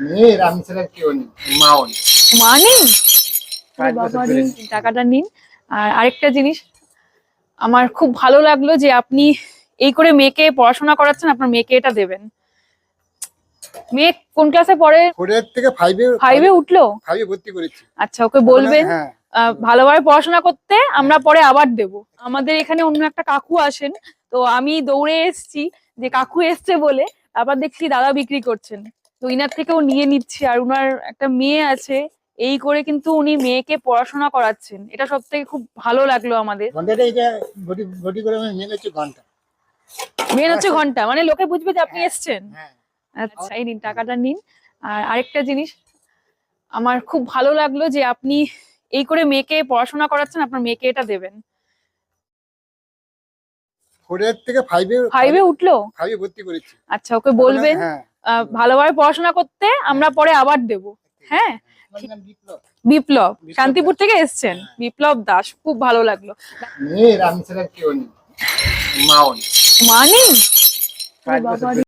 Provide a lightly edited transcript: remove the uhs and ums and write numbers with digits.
মেয়ের আমি ছাড়া কেউ নেই, মাও নেই। মা নেই? 5 বছর বাবা ধরে রে, টাকাটা নিন। আর আরেকটা জিনিস, আমার খুব ভালো লাগলো যে আপনি এই করে মেয়েকে পড়াশোনা করাচ্ছেন, আপনার মেয়েকে এটা দেবেন। মেয়ে কোন ক্লাসে পড়ে? 4 থেকে 5 এ 5-এ উঠলো? 5 এ ভর্তি করেছি। আচ্ছা, ওকে বলবেন হ্যাঁ, ভালোভাবে পড়াশোনা করতে, আমরা পরে আবার দেব। আমাদের এখানে অন্য একটা কাকু আসেন, তো আমি দৌড়ে এসেছি যে কাকু এসছে বলে, আবার দেখছি দাদা বিক্রি করছেন, তো ইনার থেকেও নিয়ে নিচ্ছি। আর উনার একটা মেয়ে আছে, এই করে কিন্তু উনি মেয়েকে পড়াশোনা করাচ্ছেন, এটা সব থেকে খুব ভালো লাগলো আমাদের। ঘন্টাটা এটা ভর্তি ভর্তি করে আমি মেনে হচ্ছে ঘন্টা। মেন হচ্ছে ঘন্টা, মানে লোকে বুঝবে যে আপনি এসছেন। হ্যাঁ, আচ্ছা, এই নিন, টাকাটা নিন। আর আরেকটা জিনিস, আমার খুব ভালো লাগলো যে আপনি এই করে মেয়েকে পড়াশোনা করাচ্ছেন, আপনার মেয়েকে এটা দেবেন। 4 থেকে 5 এ 5-এ উঠলো? 5 এ ভর্তি করেছি। আচ্ছা, ওকে বলবেন হ্যাঁ, ভালোভাবে পড়াশোনা করতে, আমরা পরে আবার দেব। হ্যাঁ, আমার নাম বিপ্লব। বিপ্লব, বিপ্লব শান্তিপুর দাস। থেকে এসছেন। হ্যাঁ। বিপ্লব দাস, খুব ভালো লাগলো। মেয়ের আমি ছাড়া কেউ নেই, মাও নেই। মা নেই? 5 বছর বাবা ধরে। রে।